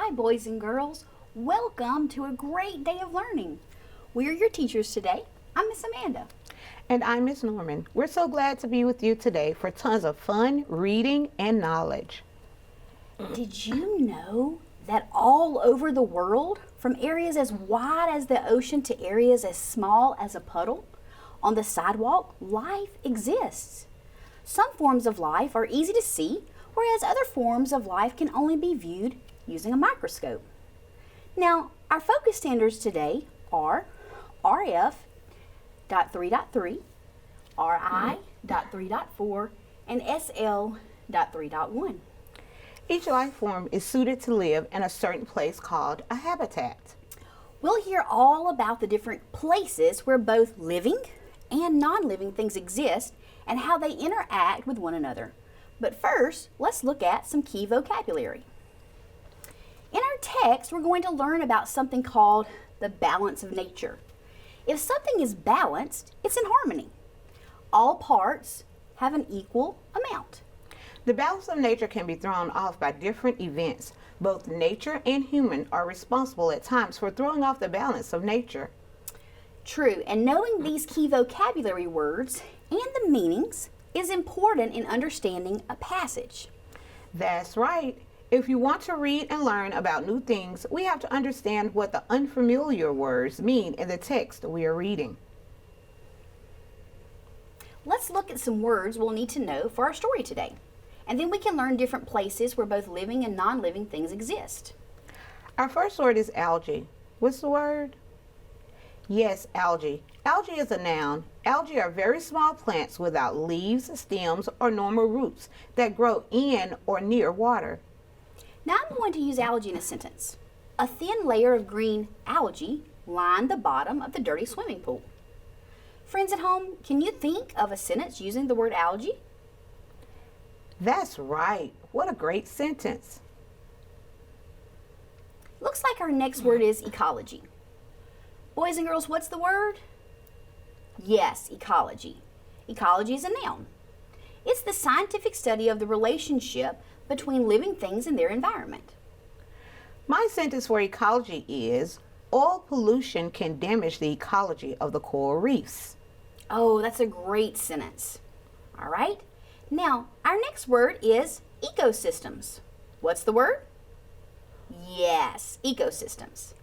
Hi, boys and girls. Welcome to a great day of learning. We are your teachers today. I'm Miss Amanda. And I'm Miss Norman. We're so glad to be with you today for tons of fun, reading, and knowledge. Did you know that all over the world, from areas as wide as the ocean to areas as small as a puddle, on the sidewalk, life exists? Some forms of life are easy to see, whereas other forms of life can only be viewed using a microscope. Now, our focus standards today are RF.3.3, RI.3.4, and SL.3.1. Each life form is suited to live in a certain place called a habitat. We'll hear all about the different places where both living and non-living things exist and how they interact with one another. But first, let's look at some key vocabulary. In our text, we're going to learn about something called the balance of nature. If something is balanced, it's in harmony. All parts have an equal amount. The balance of nature can be thrown off by different events. Both nature and human are responsible at times for throwing off the balance of nature. True, and knowing these key vocabulary words and the meanings is important in understanding a passage. That's right. If you want to read and learn about new things, we have to understand what the unfamiliar words mean in the text we are reading. Let's look at some words we'll need to know for our story today. And then we can learn different places where both living and non-living things exist. Our first word is algae. What's the word? Yes, algae. Algae is a noun. Algae are very small plants without leaves, stems, or normal roots that grow in or near water. Now I'm going to use algae in a sentence. A thin layer of green algae lined the bottom of the dirty swimming pool. Friends at home, can you think of a sentence using the word algae? That's right. What a great sentence. Looks like our next word is ecology. Boys and girls, what's the word? Yes, ecology. Ecology is a noun. It's the scientific study of the relationship between living things and their environment. My sentence for ecology is, oil pollution can damage the ecology of the coral reefs. Oh, that's a great sentence. All right. Now, our next word is ecosystems. What's the word? Yes, ecosystems.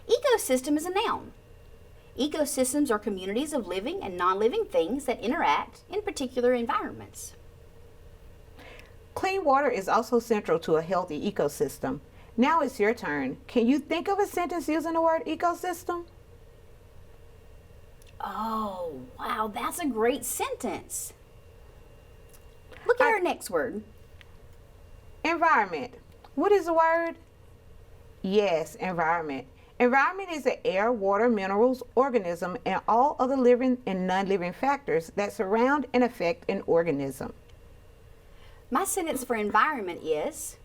Ecosystem is a noun. Ecosystems are communities of living and non-living things that interact in particular environments. Clean water is also central to a healthy ecosystem. Now it's your turn. Can you think of a sentence using the word ecosystem? Oh, wow, that's a great sentence. Look at our next word. Environment. What is the word? Yes, environment. Environment is the air, water, minerals, organism, and all other living and non-living factors that surround and affect an organism. My sentence for environment is,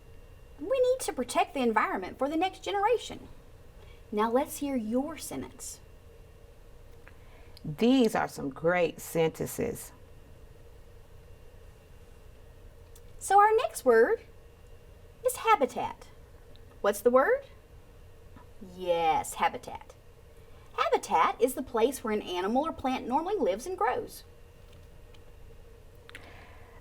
we need to protect the environment for the next generation. Now let's hear your sentence. These are some great sentences. So our next word is habitat. What's the word? Yes, habitat. Habitat is the place where an animal or plant normally lives and grows.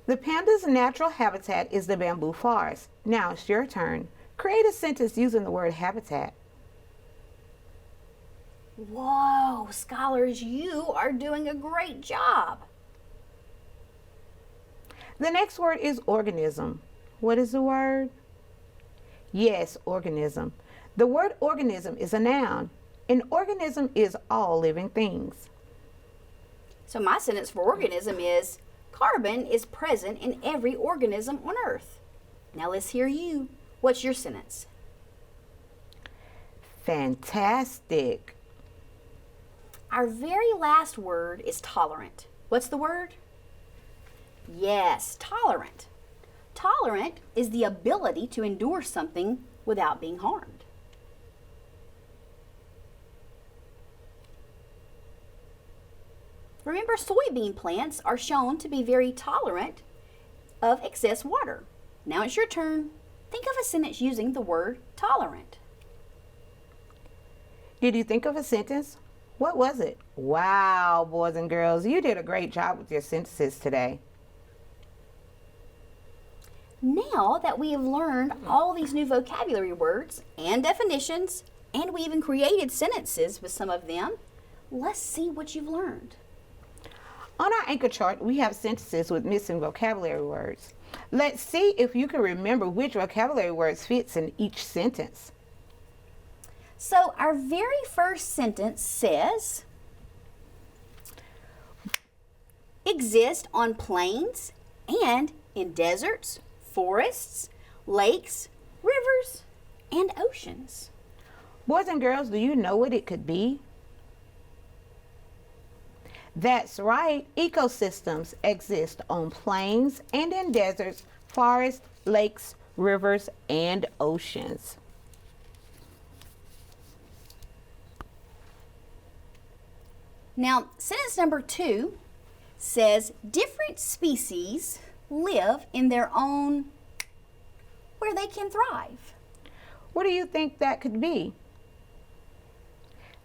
The panda's natural habitat is the bamboo forest. Now it's your turn. Create a sentence using the word habitat. Whoa, scholars, you are doing a great job. The next word is organism. What is the word? Yes, organism. The word organism is a noun. An organism is all living things. So my sentence for organism is, carbon is present in every organism on Earth. Now let's hear you. What's your sentence? Fantastic. Our very last word is tolerant. What's the word? Yes, tolerant. Tolerant is the ability to endure something without being harmed. Remember, soybean plants are shown to be very tolerant of excess water. Now it's your turn. Think of a sentence using the word tolerant. Did you think of a sentence? What was it? Wow, boys and girls, you did a great job with your sentences today. Now that we have learned all these new vocabulary words and definitions, and we even created sentences with some of them, let's see what you've learned. On our anchor chart, we have sentences with missing vocabulary words. Let's see if you can remember which vocabulary words fits in each sentence. So our very first sentence says, exist on plains and in deserts, forests, lakes, rivers, and oceans. Boys and girls, do you know what it could be? That's right, ecosystems exist on plains and in deserts, forests, lakes, rivers, and oceans. Now, sentence number 2 says different species live in their own where they can thrive. What do you think that could be?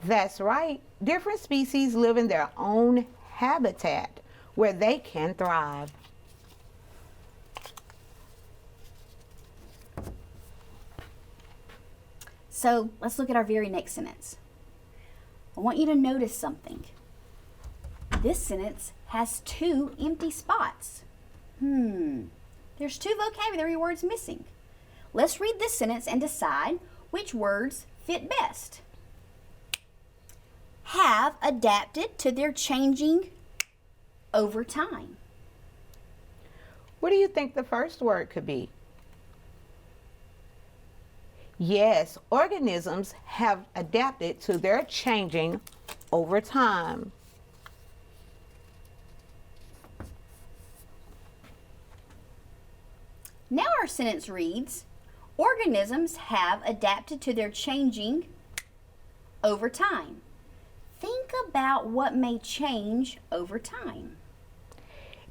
That's right, different species live in their own habitat where they can thrive. So let's look at our very next sentence. I want you to notice something. This sentence has 2 empty spots. There's 2 vocabulary words missing. Let's read this sentence and decide which words fit best. Have adapted to their changing over time. What do you think the first word could be? Yes, organisms have adapted to their changing over time. Now our sentence reads, organisms have adapted to their changing over time. Think about what may change over time.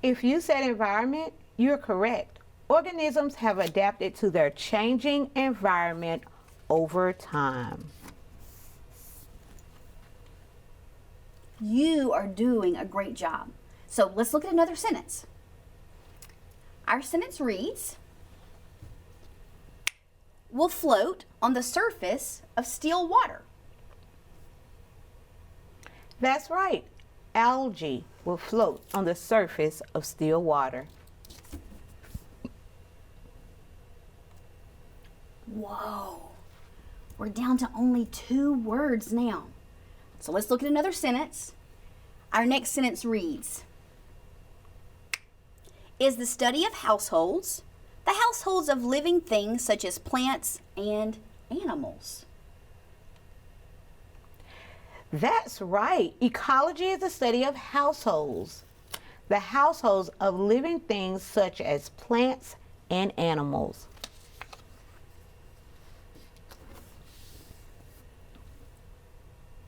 If you said environment, you're correct. Organisms have adapted to their changing environment over time. You are doing a great job. So let's look at another sentence. Our sentence reads, will float on the surface of still water. That's right. Algae will float on the surface of still water. Whoa, we're down to only 2 words now. So let's look at another sentence. Our next sentence reads, is the study of households, the households of living things such as plants and animals. That's right. Ecology is the study of households, the households of living things such as plants and animals.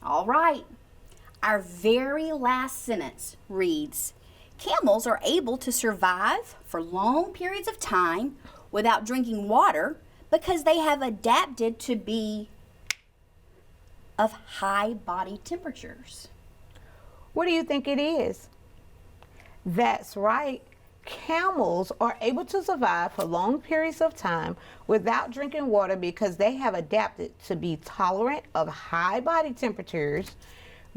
All right. Our very last sentence reads, camels are able to survive for long periods of time without drinking water because they have adapted to be of high body temperatures. What do you think it is? That's right. Camels are able to survive for long periods of time without drinking water because they have adapted to be tolerant of high body temperatures.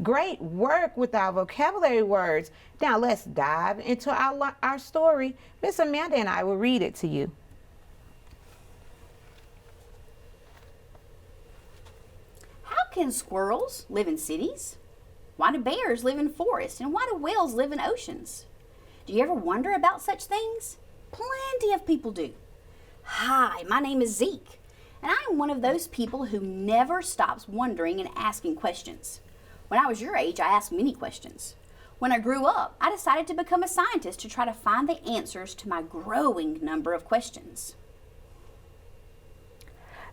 Great work with our vocabulary words. Now let's dive into our story. Miss Amanda and I will read it to you. How can squirrels live in cities? Why do bears live in forests? And why do whales live in oceans? Do you ever wonder about such things? Plenty of people do. Hi, my name is Zeke, and I am one of those people who never stops wondering and asking questions. When I was your age, I asked many questions. When I grew up, I decided to become a scientist to try to find the answers to my growing number of questions.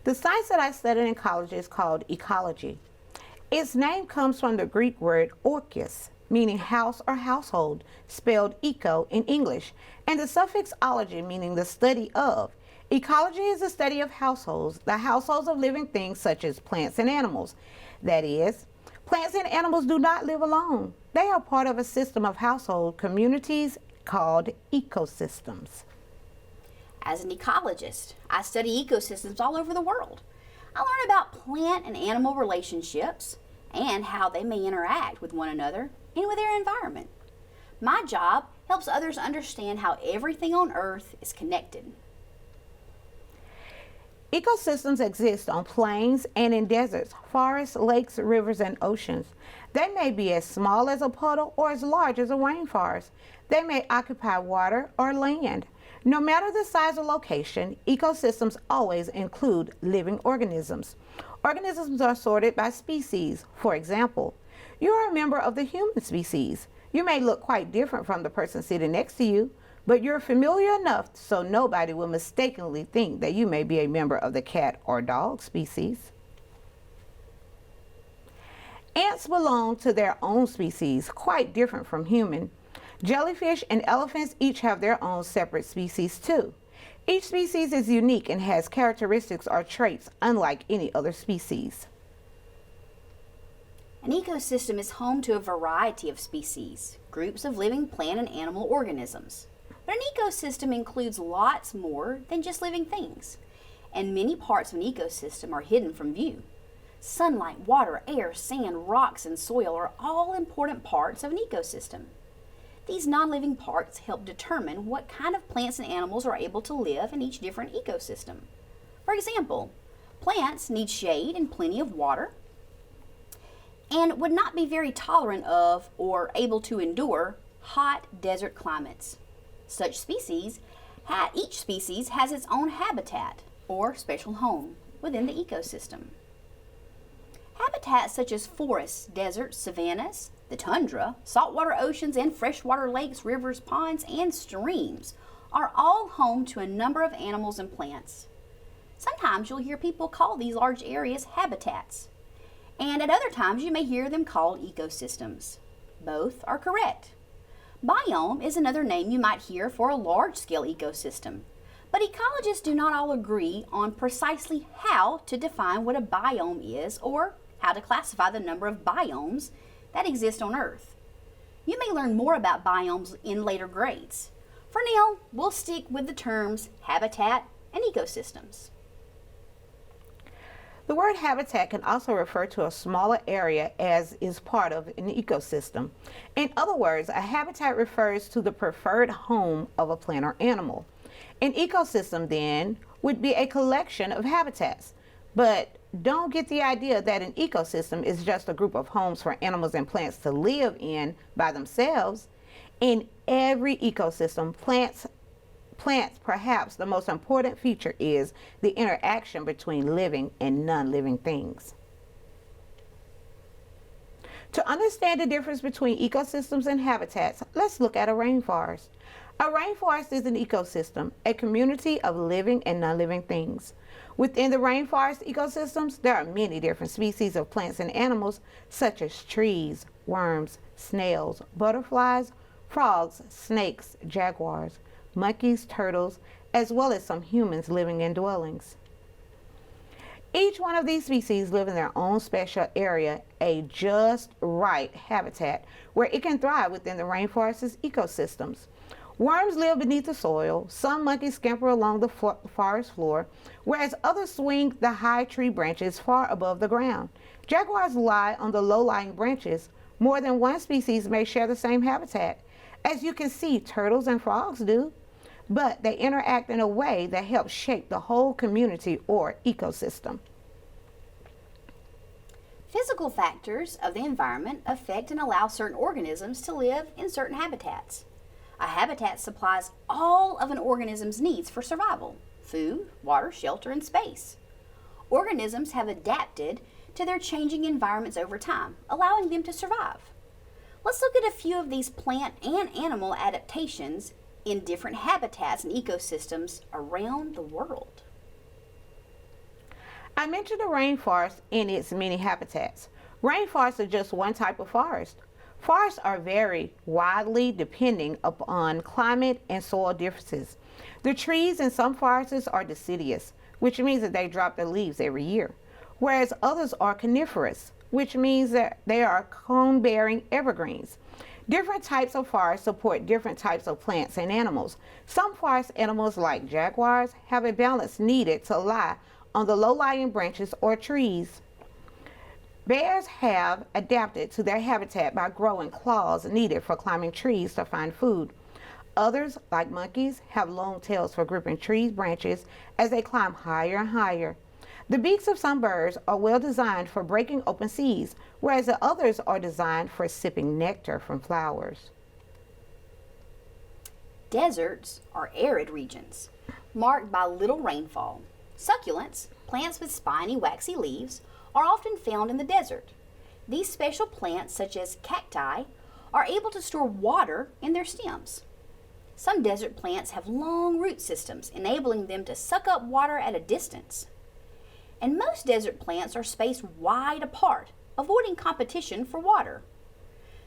The science that I studied in college is called ecology. Its name comes from the Greek word oikos, meaning house or household, spelled eco in English, and the suffix ology, meaning the study of. Ecology is the study of households, the households of living things such as plants and animals. That is, plants and animals do not live alone. They are part of a system of household communities called ecosystems. As an ecologist, I study ecosystems all over the world. I learn about plant and animal relationships and how they may interact with one another and with their environment. My job helps others understand how everything on Earth is connected. Ecosystems exist on plains and in deserts, forests, lakes, rivers, and oceans. They may be as small as a puddle or as large as a rainforest. They may occupy water or land. No matter the size or location, ecosystems always include living organisms. Organisms are sorted by species. For example, you are a member of the human species. You may look quite different from the person sitting next to you, but you're familiar enough so nobody will mistakenly think that you may be a member of the cat or dog species. Ants belong to their own species, quite different from human. Jellyfish and elephants each have their own separate species too. Each species is unique and has characteristics or traits unlike any other species. An ecosystem is home to a variety of species, groups of living plant and animal organisms. But an ecosystem includes lots more than just living things, and many parts of an ecosystem are hidden from view. Sunlight, water, air, sand, rocks, and soil are all important parts of an ecosystem. These non-living parts help determine what kind of plants and animals are able to live in each different ecosystem. For example, plants need shade and plenty of water and would not be very tolerant of or able to endure hot desert climates. Each species has its own habitat or special home within the ecosystem. Habitats such as forests, deserts, savannas, the tundra, saltwater oceans, and freshwater lakes, rivers, ponds, and streams are all home to a number of animals and plants. Sometimes you'll hear people call these large areas habitats, and at other times you may hear them called ecosystems. Both are correct. Biome is another name you might hear for a large-scale ecosystem, but ecologists do not all agree on precisely how to define what a biome is or how to classify the number of biomes that exist on Earth. You may learn more about biomes in later grades. For now, we'll stick with the terms habitat and ecosystems. The word habitat can also refer to a smaller area as is part of an ecosystem. In other words, a habitat refers to the preferred home of a plant or animal. An ecosystem, then, would be a collection of habitats. But don't get the idea that an ecosystem is just a group of homes for animals and plants to live in by themselves. In every ecosystem, plants, perhaps the most important feature is the interaction between living and non-living things. To understand the difference between ecosystems and habitats, let's look at a rainforest. A rainforest is an ecosystem, a community of living and non-living things. Within the rainforest ecosystems, there are many different species of plants and animals, such as trees, worms, snails, butterflies, frogs, snakes, jaguars, monkeys, turtles, as well as some humans living in dwellings. Each one of these species live in their own special area, a just right habitat, where it can thrive within the rainforest's ecosystems. Worms live beneath the soil, some monkeys scamper along the forest floor, whereas others swing the high tree branches far above the ground. Jaguars lie on the low-lying branches. More than one species may share the same habitat. As you can see, turtles and frogs do, but they interact in a way that helps shape the whole community or ecosystem. Physical factors of the environment affect and allow certain organisms to live in certain habitats. A habitat supplies all of an organism's needs for survival: food, water, shelter, and space. Organisms have adapted to their changing environments over time, allowing them to survive. Let's look at a few of these plant and animal adaptations in different habitats and ecosystems around the world. I mentioned the rainforest and its many habitats. Rainforests are just one type of forest. Forests are very widely depending upon climate and soil differences. The trees in some forests are deciduous, which means that they drop their leaves every year, whereas others are coniferous, which means that they are cone-bearing evergreens. Different types of forests support different types of plants and animals. Some forest animals, like jaguars, have a balance needed to lie on the low-lying branches or trees. Bears have adapted to their habitat by growing claws needed for climbing trees to find food. Others, like monkeys, have long tails for gripping tree branches as they climb higher and higher. The beaks of some birds are well designed for breaking open seeds, whereas the others are designed for sipping nectar from flowers. Deserts are arid regions, marked by little rainfall. Succulents, plants with spiny, waxy leaves, are often found in the desert. These special plants, such as cacti, are able to store water in their stems. Some desert plants have long root systems, enabling them to suck up water at a distance. And most desert plants are spaced wide apart, avoiding competition for water.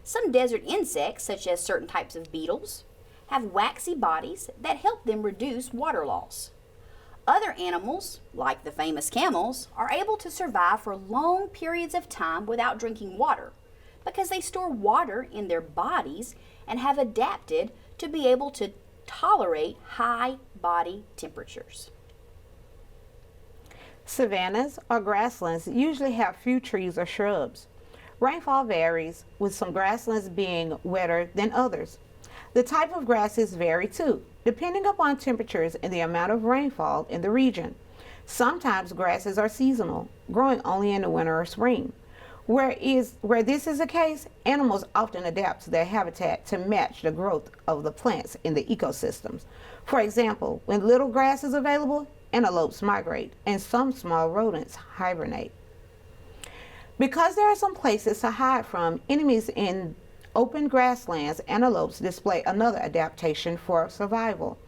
Some desert insects, such as certain types of beetles, have waxy bodies that help them reduce water loss. Other animals, like the famous camels, are able to survive for long periods of time without drinking water because they store water in their bodies and have adapted to be able to tolerate high body temperatures. Savannas or grasslands usually have few trees or shrubs. Rainfall varies, with some grasslands being wetter than others. The type of grasses vary too, depending upon temperatures and the amount of rainfall in the region. Sometimes grasses are seasonal, growing only in the winter or spring. Where this is the case, animals often adapt to their habitat to match the growth of the plants in the ecosystems. For example, when little grass is available, antelopes migrate, and some small rodents hibernate. Because there are some places to hide from enemies in open grasslands, antelopes display another adaptation for survival.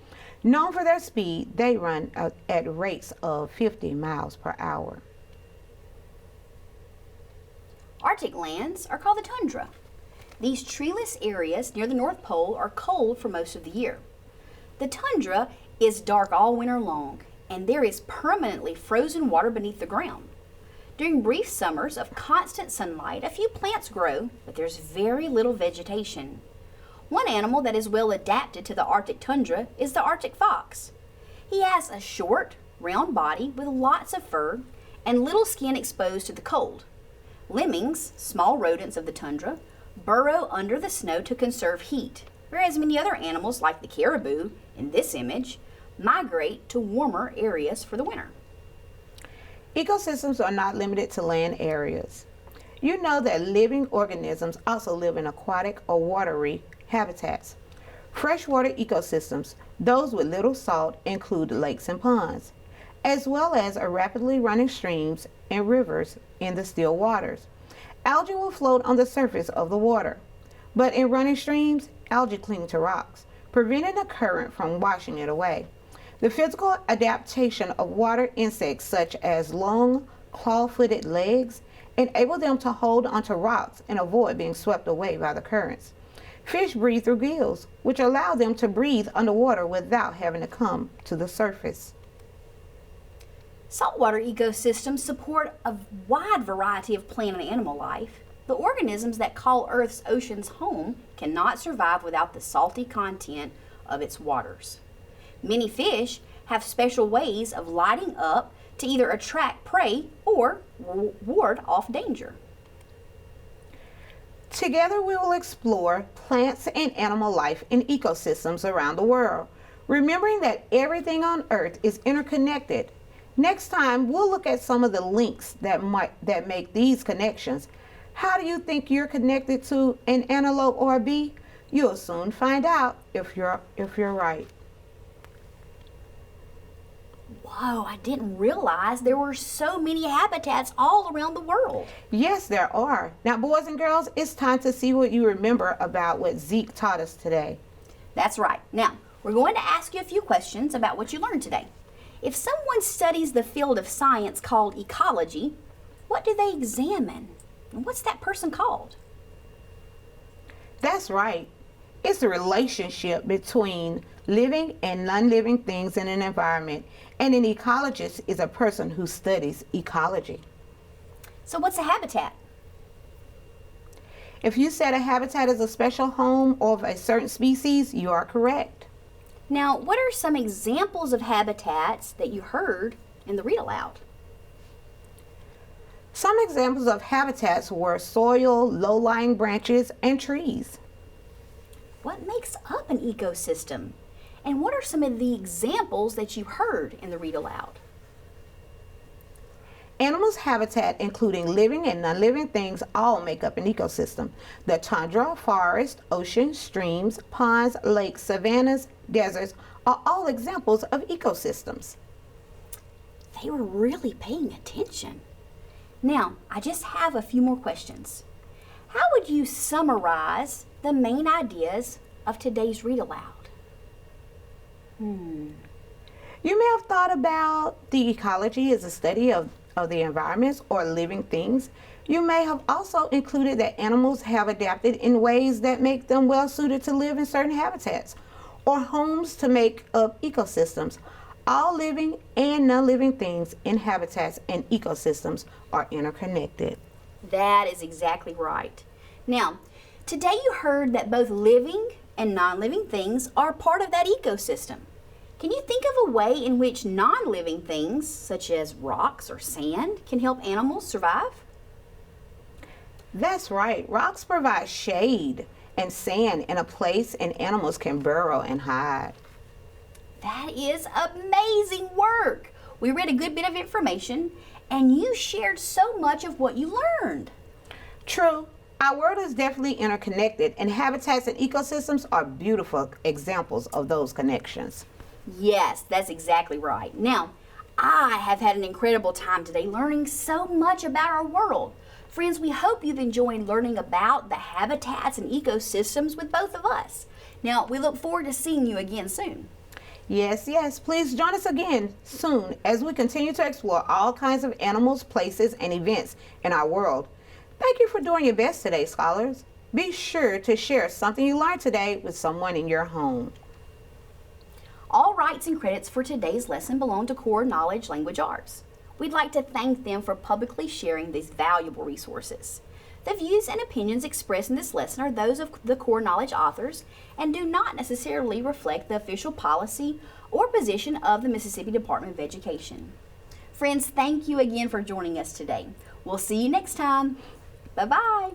Known for their speed, they run at rates of 50 miles per hour. Arctic lands are called the tundra. These treeless areas near the North Pole are cold for most of the year. The tundra is dark all winter long, and there is permanently frozen water beneath the ground. During brief summers of constant sunlight, a few plants grow, but there's very little vegetation. One animal that is well adapted to the Arctic tundra is the Arctic fox. He has a short, round body with lots of fur and little skin exposed to the cold. Lemmings, small rodents of the tundra, burrow under the snow to conserve heat, whereas many other animals, like the caribou in this image, migrate to warmer areas for the winter. Ecosystems are not limited to land areas. You know that living organisms also live in aquatic or watery habitats. Freshwater ecosystems, those with little salt, include lakes and ponds, as well as rapidly running streams and rivers in the still waters. Algae will float on the surface of the water, but in running streams, algae cling to rocks, preventing the current from washing it away. The physical adaptation of water insects, such as long, claw-footed legs, enable them to hold onto rocks and avoid being swept away by the currents. Fish breathe through gills, which allow them to breathe underwater without having to come to the surface. Saltwater ecosystems support a wide variety of plant and animal life. The organisms that call Earth's oceans home cannot survive without the salty content of its waters. Many fish have special ways of lighting up to either attract prey or ward off danger. Together we will explore plants and animal life in ecosystems around the world, remembering that everything on Earth is interconnected. Next time, we'll look at some of the links that make these connections. How do you think you're connected to an antelope or a bee? You'll soon find out if you're right. Whoa, I didn't realize there were so many habitats all around the world. Yes, there are. Now, boys and girls, it's time to see what you remember about what Zeke taught us today. That's right. Now, we're going to ask you a few questions about what you learned today. If someone studies the field of science called ecology, what do they examine? And what's that person called? That's right. It's the relationship between living and non-living things in an environment, and an ecologist is a person who studies ecology. So what's a habitat? If you said a habitat is a special home of a certain species, you are correct. Now, what are some examples of habitats that you heard in the read aloud? Some examples of habitats were soil, low-lying branches, and trees. What makes up an ecosystem? And what are some of the examples that you heard in the read aloud? Animals' habitat, including living and non-living things, all make up an ecosystem. The tundra, forest, ocean, streams, ponds, lakes, savannas, deserts are all examples of ecosystems. They were really paying attention. Now, I just have a few more questions. How would you summarize the main ideas of today's read aloud? You may have thought about the ecology as a study of the environments or living things. You may have also included that animals have adapted in ways that make them well suited to live in certain habitats or homes to make up ecosystems. All living and non-living things in habitats and ecosystems are interconnected. That is exactly right. Now, today you heard that both living and non-living things are part of that ecosystem. Can you think of a way in which non-living things, such as rocks or sand, can help animals survive? That's right. Rocks provide shade and sand in a place and animals can burrow and hide. That is amazing work. We read a good bit of information and you shared so much of what you learned. True. Our world is definitely interconnected, and habitats and ecosystems are beautiful examples of those connections. Yes, that's exactly right. Now, I have had an incredible time today learning so much about our world. Friends, we hope you've enjoyed learning about the habitats and ecosystems with both of us. Now, we look forward to seeing you again soon. Yes, please join us again soon as we continue to explore all kinds of animals, places, and events in our world. Thank you for doing your best today, scholars. Be sure to share something you learned today with someone in your home. All rights and credits for today's lesson belong to Core Knowledge Language Arts. We'd like to thank them for publicly sharing these valuable resources. The views and opinions expressed in this lesson are those of the Core Knowledge authors and do not necessarily reflect the official policy or position of the Mississippi Department of Education. Friends, thank you again for joining us today. We'll see you next time. Bye-bye.